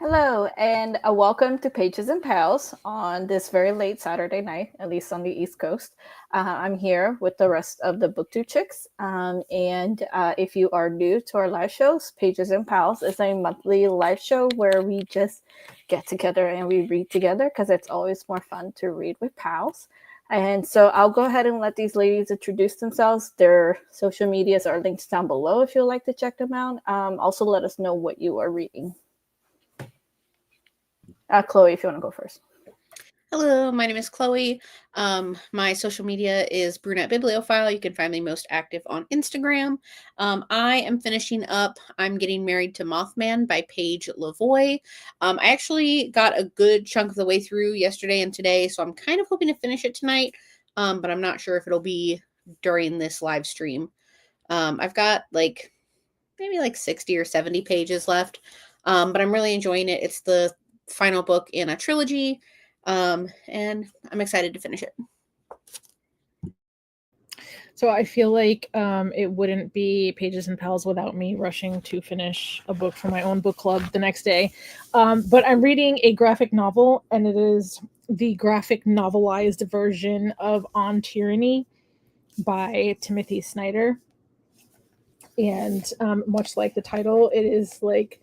Hello, and welcome to Pages and Pals on this very late Saturday night, at least on the East Coast. I'm here with the rest of the BookTube chicks. If you are new to our live shows, Pages and Pals is a monthly live show where we just get together and we read together because it's always more fun to read with pals. And so I'll go ahead and let these ladies introduce themselves. Their social medias are linked down below if you'd like to check them out. Also, let us know what you are reading. Chloe, if you want to go first. Hello, my name is Chloe. My social media is Brunette Bibliophile. You can find me most active on Instagram. I am finishing up I'm Getting Married to Mothman by Paige Lavoie. I actually got a good chunk of the way through yesterday and today, so I'm kind of hoping to finish it tonight, but I'm not sure if it'll be during this live stream. I've got maybe 60 or 70 pages left, but I'm really enjoying it. It's the final book in a trilogy. And I'm excited to finish it. So I feel like it wouldn't be Pages and Pals without me rushing to finish a book for my own book club the next day. But I'm reading a graphic novel, and it is the graphic novelized version of On Tyranny by Timothy Snyder. And much like the title, it is like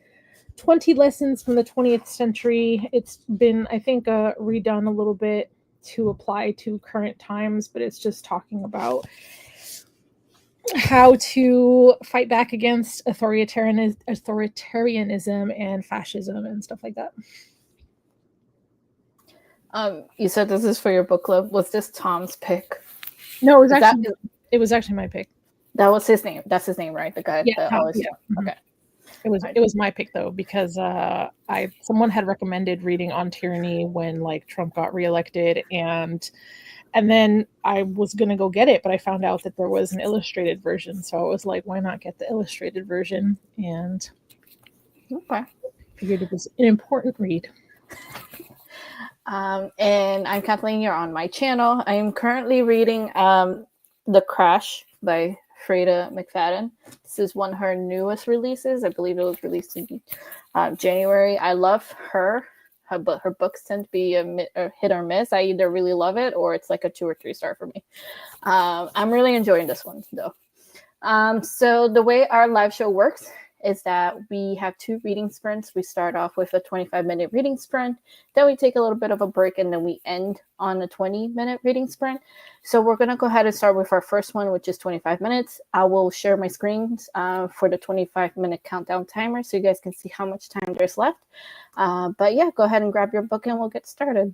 20 lessons from the 20th century. It's been, I think, redone a little bit to apply to current times, but it's just talking about how to fight back against authoritarianism and fascism and stuff like that. You said this is for your book club. Was this Tom's pick? No, it was actually my pick. That was his name. That's his name, right? The guy Yeah, that Tom, always. yeah. Mm-hmm. Okay. It was my pick though, because someone had recommended reading On Tyranny when Trump got reelected, and then I was gonna go get it, but I found out that there was an illustrated version, so I was like, why not get the illustrated version? And Okay. Figured it was an important read. And I'm Kathleen. You're on my channel. I am currently reading The Crash by Freda McFadden. This is one of her newest releases. I believe it was released in January. I love her. But her books tend to be a hit or miss. I either really love it or it's like a 2 or 3 star for me. I'm really enjoying this one though. So the way our live show works is that we have 2 reading sprints. We start off with a 25-minute reading sprint, then we take a little bit of a break, and then we end on a 20-minute reading sprint. So we're going to go ahead and start with our first one, which is 25 minutes. I will share my screens for the 25-minute countdown timer so you guys can see how much time there's left. But yeah, go ahead and grab your book and we'll get started.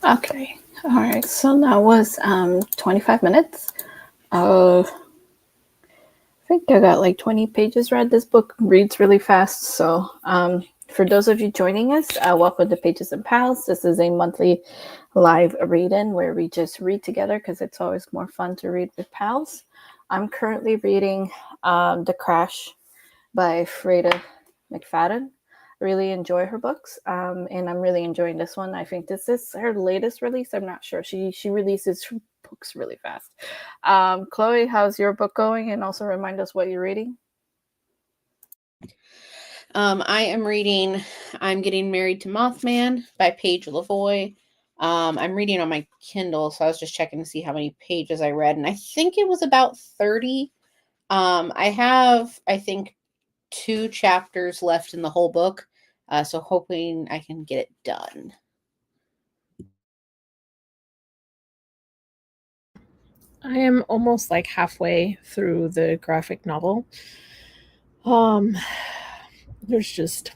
Okay. All right. So that was 25 minutes of, I think I got like 20 pages read. This book reads really fast. So for those of you joining us, welcome to Pages and Pals. This is a monthly live read-in where we just read together because it's always more fun to read with pals. I'm currently reading The Crash by Freda McFadden. Really enjoy her books, and I'm really enjoying this one. I think this is her latest release. I'm not sure. She releases books really fast. Chloe, how's your book going? And also remind us what you're reading. I am reading I'm Getting Married to Mothman by Paige Lavoie. I'm reading on my Kindle, so I was just checking to see how many pages I read, and I think it was about 30. I have, I think, 2 chapters left in the whole book, so hoping I can get it done. I am almost like halfway through the graphic novel. There's just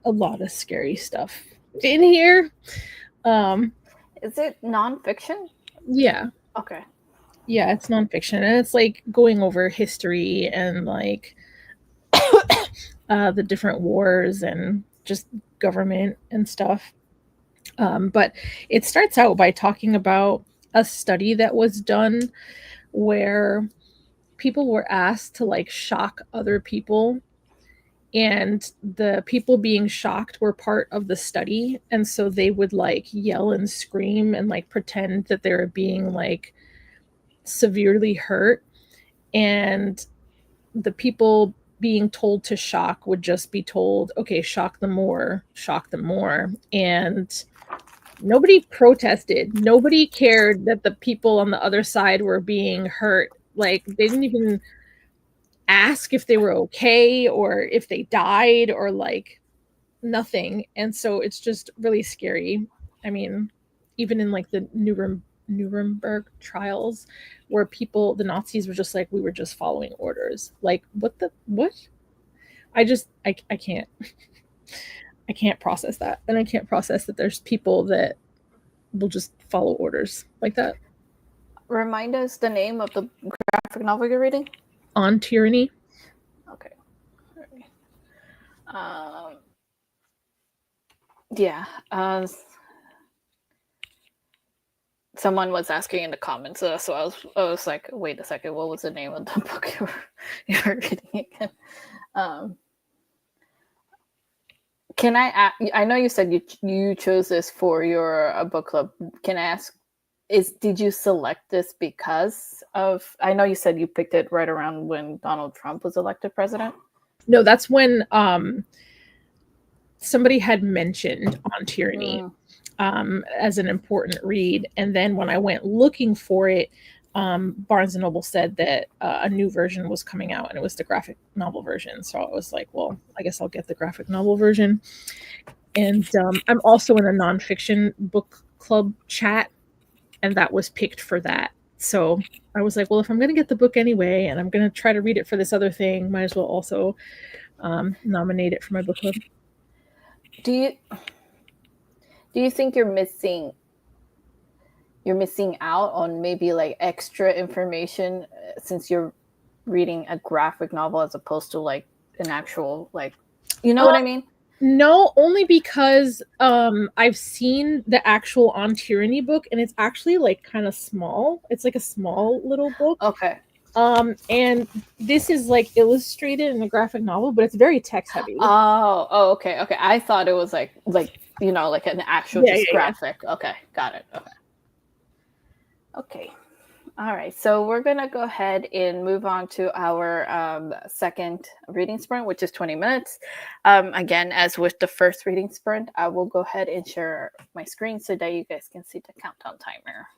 a lot of scary stuff in here. Is it nonfiction? Yeah. Okay. Yeah, it's nonfiction, and it's like going over history and like the different wars and just government and stuff. But it starts out by talking about a study that was done where people were asked to like shock other people, and the people being shocked were part of the study, and so they would like yell and scream and like pretend that they were being like severely hurt, and the people being told to shock would just be told, okay, shock them more, and nobody protested. Nobody cared that the people on the other side were being hurt. Like, they didn't even ask if they were okay or if they died or like nothing. And so it's just really scary. I mean, even in like the Nuremberg trials, where people, the Nazis were just like, we were just following orders. Like, what? I can't. I can't process that. And I can't process that there's people that will just follow orders like that. Remind us the name of the graphic novel you're reading. On Tyranny. Okay. Yeah. Someone was asking in the comments, so I was like, wait a second, what was the name of the book you were reading again? Can I know you said you chose this for your book club. Can I ask, did you select this because of, I know you said you picked it right around when Donald Trump was elected president? No, that's when somebody had mentioned On Tyranny as an important read. And then when I went looking for it, Barnes & Noble said that a new version was coming out, and it was the graphic novel version. So I was like, well, I guess I'll get the graphic novel version. And I'm also in a nonfiction book club chat, and that was picked for that. So I was like, well, if I'm going to get the book anyway, and I'm going to try to read it for this other thing, might as well also nominate it for my book club. Do you think you're missing out on maybe like extra information since you're reading a graphic novel as opposed to like an actual, like, you know what I mean? No, only because I've seen the actual On Tyranny book, and it's actually like kind of small. It's like a small little book. Okay. And this is like illustrated in a graphic novel, but it's very text heavy. Oh, okay. I thought it was like you know, like an actual graphic. Yeah. Okay, got it. Okay. All right, so we're going to go ahead and move on to our second reading sprint, which is 20 minutes. Again, as with the first reading sprint, I will go ahead and share my screen so that you guys can see the countdown timer.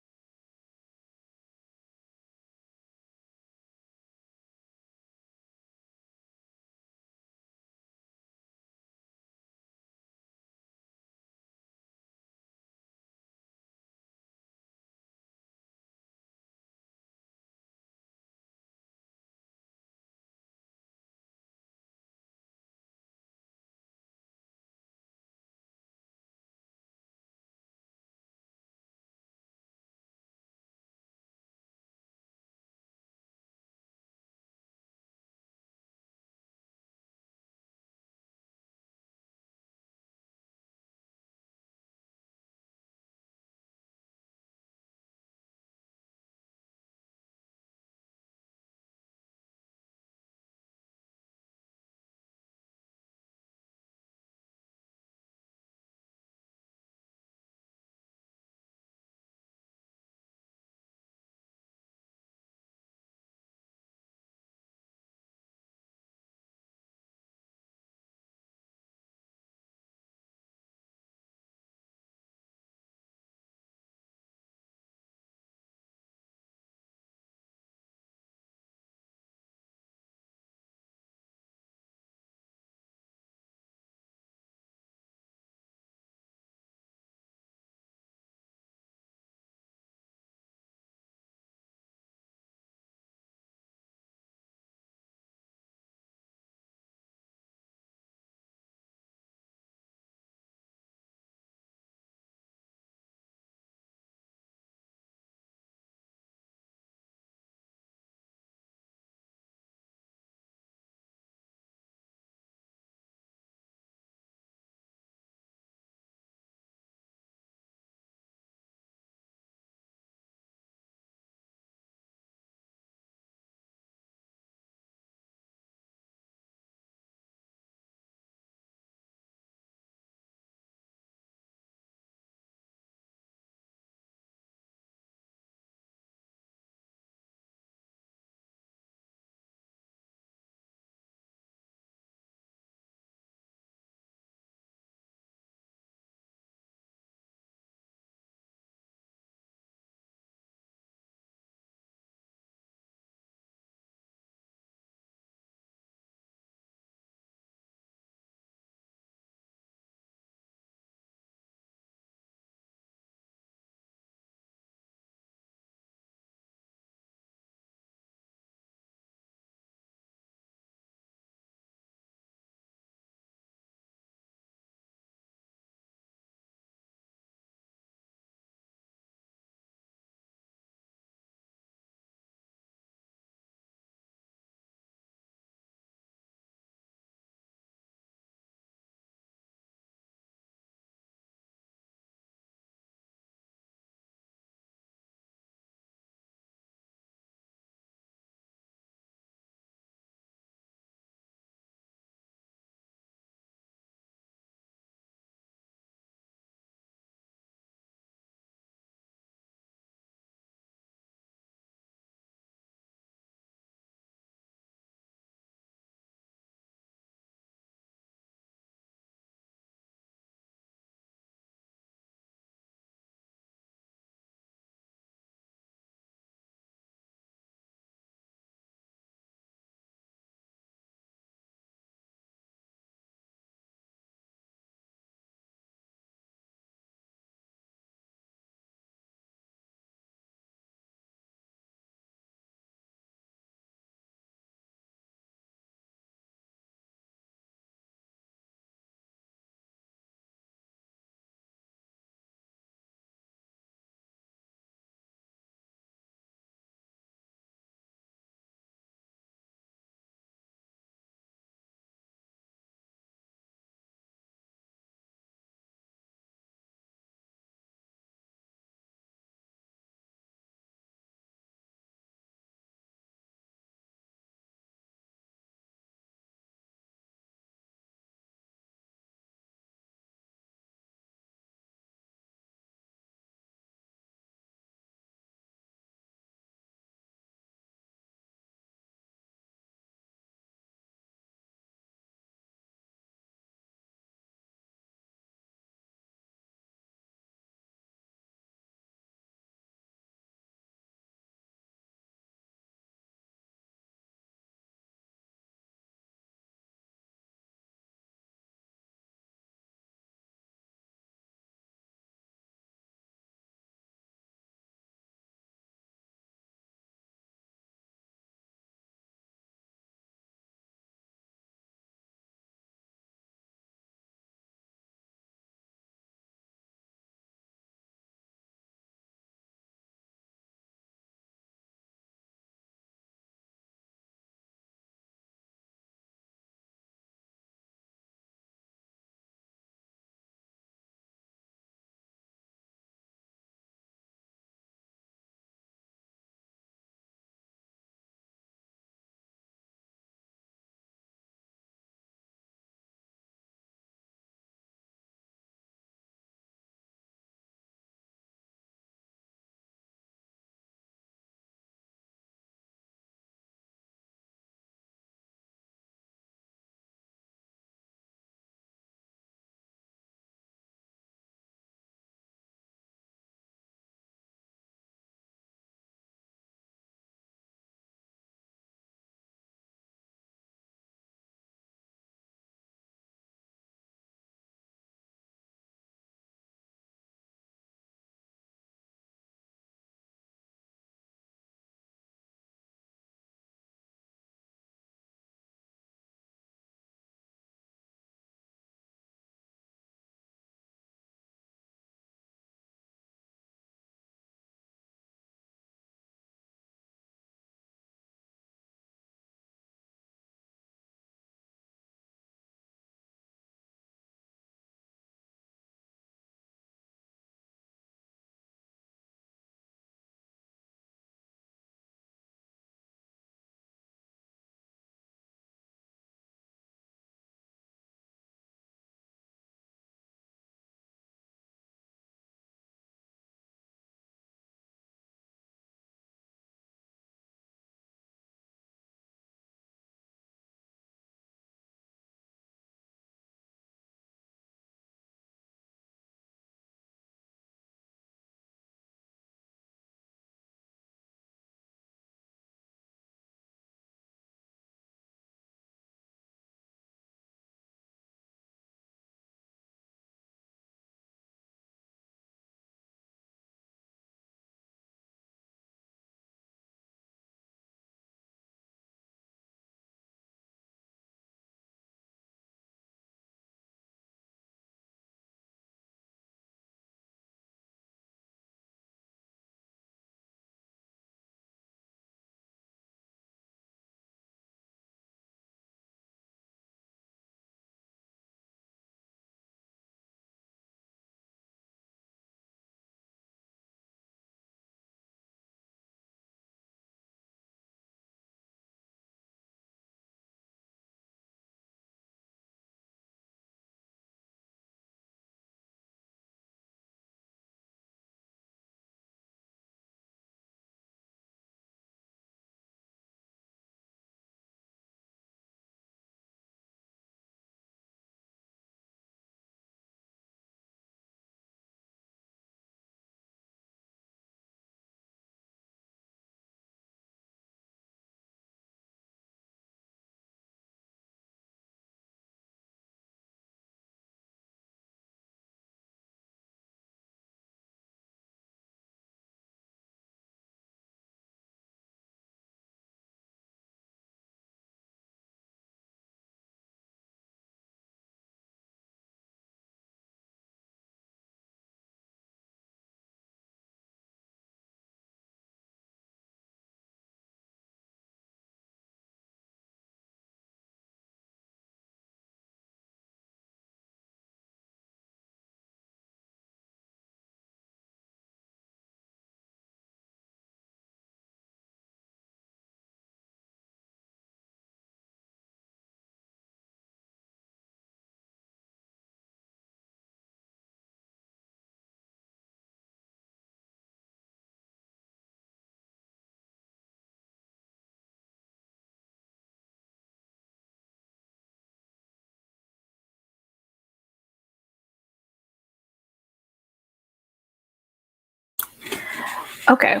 Okay.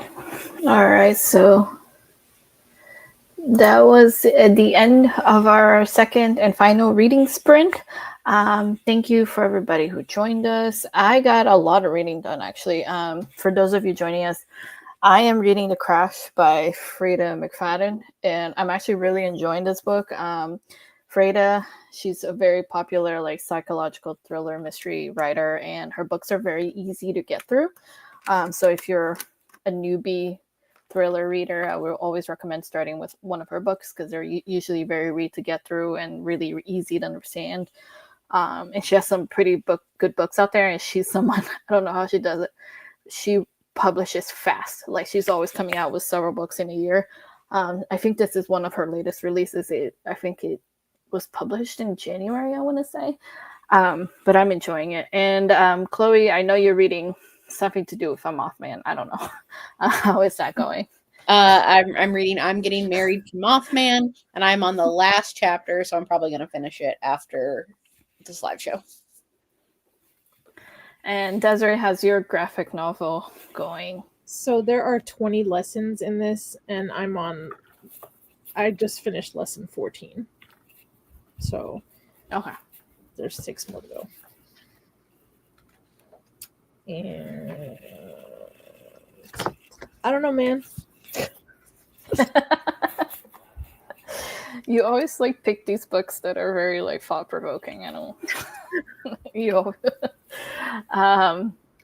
All right. So that was at the end of our second and final reading sprint. Thank you for everybody who joined us. I got a lot of reading done, actually. For those of you joining us, I am reading The Crash by Frida McFadden, and I'm actually really enjoying this book. Frida, she's a very popular like psychological thriller mystery writer, and her books are very easy to get through. So if you're a newbie thriller reader, I would always recommend starting with one of her books because they're usually very easy to get through and really easy to understand. And she has some pretty good books out there, and she's someone, I don't know how she does it. She publishes fast. Like she's always coming out with several books in a year. I think this is one of her latest releases. I think it was published in January, I want to say. But I'm enjoying it. And Chloe, I know you're reading something to do with a Mothman. I don't know. How is that going? I'm reading I'm Getting Married to Mothman, and I'm on the last chapter, so I'm probably going to finish it after this live show. And Desirai, how's your graphic novel going? So there are 20 lessons in this, and I just finished lesson 14. So okay, there's 6 more to go. And I don't know, man. You always like pick these books that are very like thought provoking. I don't. You.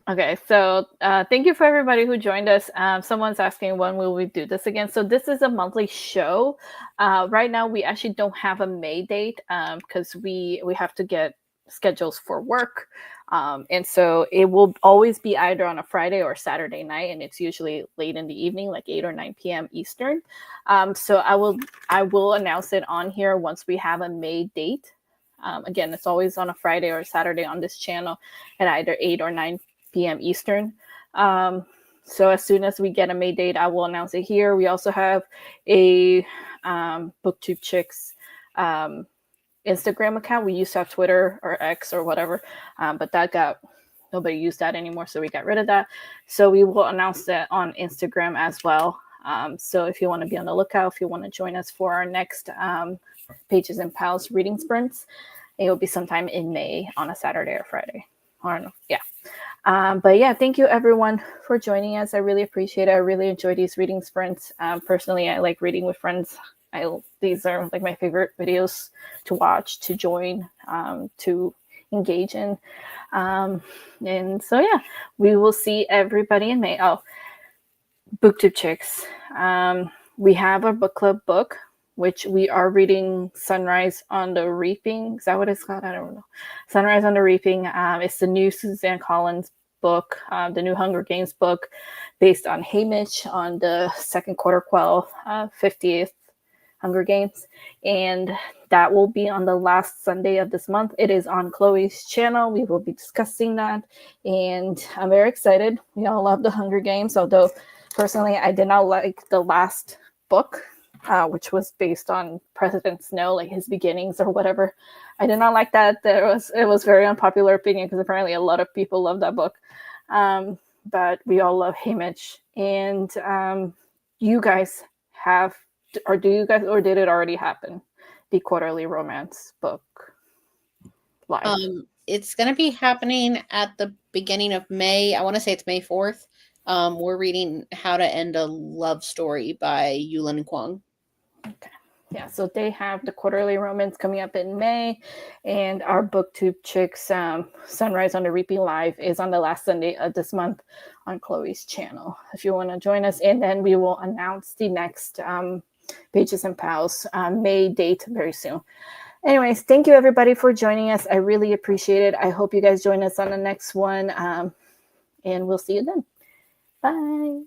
Okay, so thank you for everybody who joined us. Someone's asking when will we do this again. So this is a monthly show. Right now we actually don't have a May date because we have to get schedules for work. And so it will always be either on a Friday or Saturday night, and it's usually late in the evening, like 8 or 9 p.m. Eastern. So I will announce it on here once we have a May date. Again, it's always on a Friday or Saturday on this channel at either 8 or 9 p.m. Eastern. So as soon as we get a May date, I will announce it here. We also have a BookTube Chicks Instagram account. We used to have Twitter or X or whatever, but nobody used that anymore, so we got rid of that. So we will announce that on Instagram as well. So if you want to be on the lookout, if you want to join us for our next Pages and Pals reading sprints, it will be sometime in May on a Saturday or Friday. I don't know. Yeah. But yeah, thank you everyone for joining us. I really appreciate it. I really enjoy these reading sprints. Personally, I like reading with friends. These are like my favorite videos to watch, to join, to engage in. And so yeah, we will see everybody in May. Oh, BookTube Chicks. We have our book club book, which we are reading Sunrise on the Reaping. Is that what it's called? I don't know. Sunrise on the Reaping. It's the new Suzanne Collins book, the new Hunger Games book, based on Haymitch on the second Quarter Quell 50th Hunger Games. And that will be on the last Sunday of this month. It is on Chloe's channel. We will be discussing that. And I'm very excited. We all love the Hunger Games, although personally I did not like the last book, which was based on President Snow, like his beginnings or whatever. I did not like that. It was very unpopular opinion because apparently a lot of people love that book. But we all love Haymitch. And you guys have, or do you guys, or did it already happen? The quarterly romance book live. It's going to be happening at the beginning of May. I want to say it's May 4th. We're reading How to End a Love Story by Yulin Kwong. Okay. Yeah, so they have the quarterly romance coming up in May, and our BookTube Chicks Sunrise on the Reaping Live is on the last Sunday of this month on Chloe's channel. If you want to join us, and then we will announce the next Pages and Pals May date very soon. Anyways, thank you everybody for joining us. I really appreciate it. I hope you guys join us on the next one, and we'll see you then. Bye.